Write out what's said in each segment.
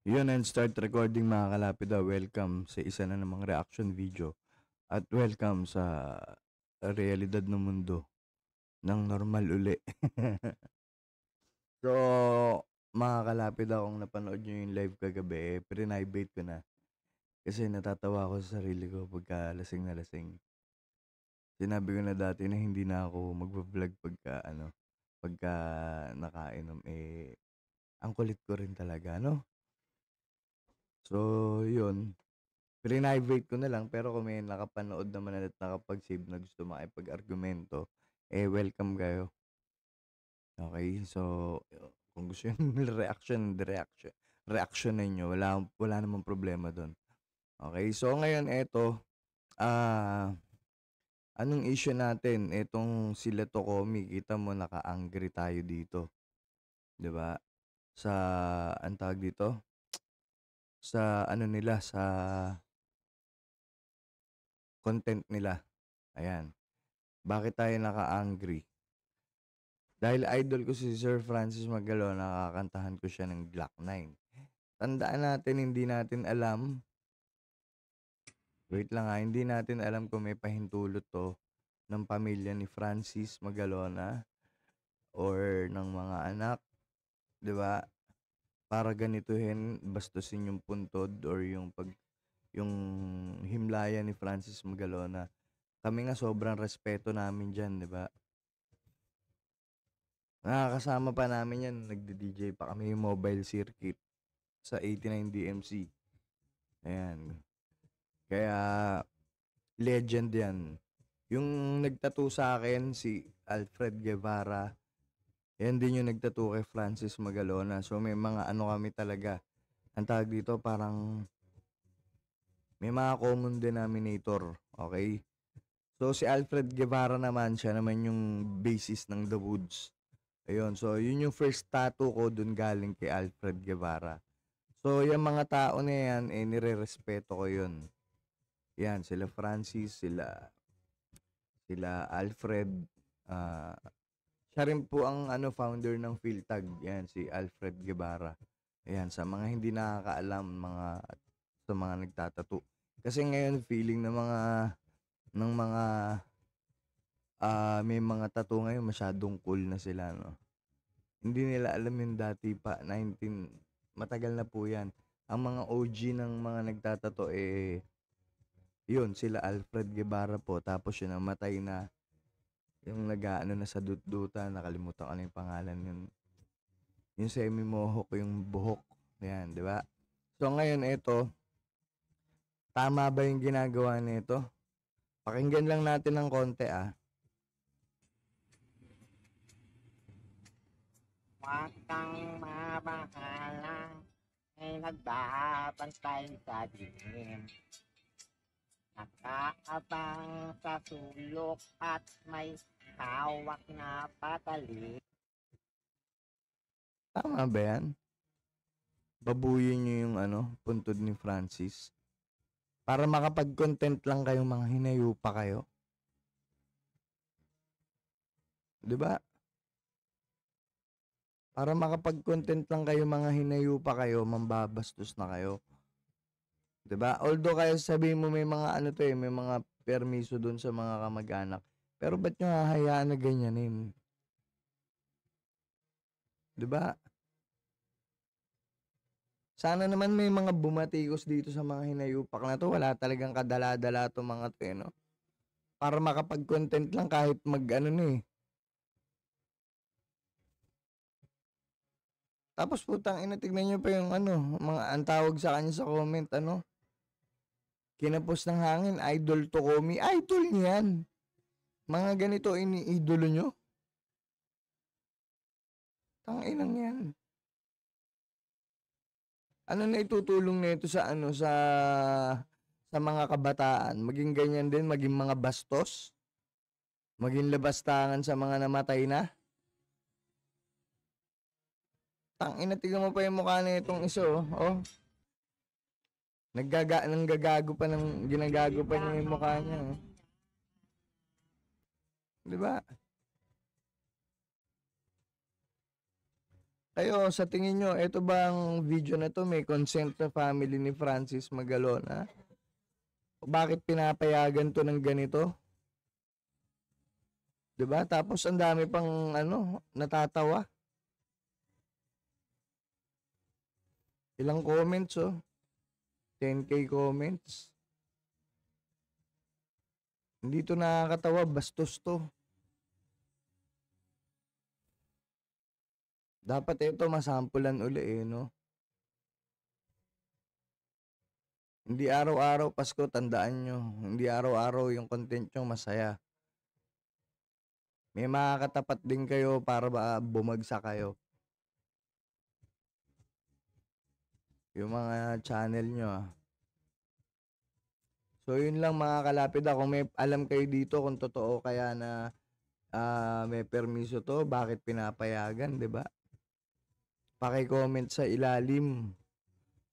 Yun and start recording mga kalapida. Welcome sa isa na namang reaction video. At welcome sa realidad ng mundo ng normal uli. So, mga kalapida, kung napanood nyo yung live kagabi, pre-nibate ko na. Kasi natatawa ako sa sarili ko pagka lasing na lasing. Sinabi ko na dati na hindi na ako magbablog pagka nakainom. Ang kulit ko rin talaga, no? So, yun. Prinivate ko na lang, pero kung may nakapanood naman at nakapag-save na gusto makipag-argumento, welcome kayo. Okay, so kung gusto yung reaction ninyo, wala namang problema doon. Okay, so ngayon anong issue natin? Etong sila Tokomi, kita mo naka-angry tayo dito, 'di ba? Sa ang tawag dito? Sa ano nila, sa content nila. Ayan. Bakit tayo naka-angry? Dahil idol ko si Sir Francis Magalon, nakakantahan ko siya ng Glock 9. Tandaan natin, hindi natin alam kung may pahintulot to ng pamilya ni Francis Magalona or ng mga anak, 'di ba? Para ganituhin, bastusin yung puntod or yung himlaya ni Francis Magalona. Kami nga sobrang respeto namin diyan, 'di ba? Nakakasama pa namin yan, nagdi-DJ pa kami yung mobile circuit sa 89 DMC. Ayan. Kaya, legend yan. Yung nagtattoo sa akin, si Alfred Guevara, yan din yung nagtattoo kay Francis Magalona. So, may mga ano kami talaga. Ang tawag dito, parang may mga common denominator. Okay? So, si Alfred Guevara naman, siya naman yung basis ng The Woods. Ayun, so yun yung first tattoo ko dun galing kay Alfred Guevara. So, yung mga tao na yan, nire-respeto ko yun. Yan, sila Francis, sila Alfred. ah Siya rin po ang founder ng Philtag. Yan, si Alfred Guevara. Ayan, sa mga hindi nakakaalam, sa mga nagtatato. Kasi ngayon, feeling ng mga may mga tattoo ngayon, masyadong cool na sila, no? Hindi nila alam yung dati pa, matagal na po yan. Ang mga OG ng mga nagtatato, yun, sila Alfred Guevara po. Tapos yun, namatay na. Yung nag-aano na sa dutduta, nakalimutan ko na yung pangalan yun. Yung semi-mohawk, yung buhok. Yan, di ba? So ngayon, tama ba yung ginagawa nito? Pakinggan lang natin ng konti, Huwag kang mamahalang, may nagbabantay sa dilim. Nakaabang sa sulok at may hawak na patalim. Tama ba yan? Babuyin nyo yung puntod ni Francis. Para makapag-content lang kayong mga hinayupa kayo. 'Di ba? Para makapag-content lang kayo, mga hinayupa kayo, mambabastos na kayo. 'Di ba? Although kayo sabihin mo may mga may mga permiso doon sa mga kamag-anak. Pero ba't nyo hahayaan na ganyanin? 'Di ba? Sana naman may mga bumatikos dito sa mga hinayupak na to. Wala talagang kadala-dala to mga to, no? Para makapag-content lang kahit Tapos putang ina, tignan nyo pa yung mga ang tawag sa kanya sa comment, kinapos ng hangin, idol to Komi. Idol niyan. Mga ganito iniidolo nyo. Tanginang yan. Ano na itutulong nito sa sa mga kabataan? Maging ganyan din, maging mga bastos? Maging labastangan sa mga namatay na? Tangina, tignan mo pa yung mukha na itong isa, oh. Ginagago pa niya yung mukha niya, oh. 'Di ba? Kayo, sa tingin nyo, ito bang video na to may consent na family ni Francis Magalona? Bakit pinapayagan to ng ganito? 'Di ba? Tapos ang dami pang natatawa. Ilang comments, oh. 10K comments. Hindi to nakakatawa, bastos to. Dapat ito masampulan uli no? Hindi araw-araw Pasko, tandaan nyo. Hindi araw-araw yung content nyo masaya. May makakatapat din kayo para bumagsak kayo. Yung mga channel nyo. So yun lang mga kalapid. Kung may alam kayo dito kung totoo kaya na may permiso to, bakit pinapayagan, 'di ba? Paki-comment sa ilalim.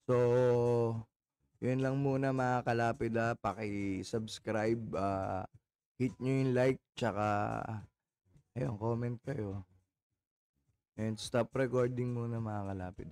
So yun lang muna mga kalapid. Paki-subscribe, hit nyo yung like, tsaka ayun, comment kayo. And stop recording muna mga kalapid.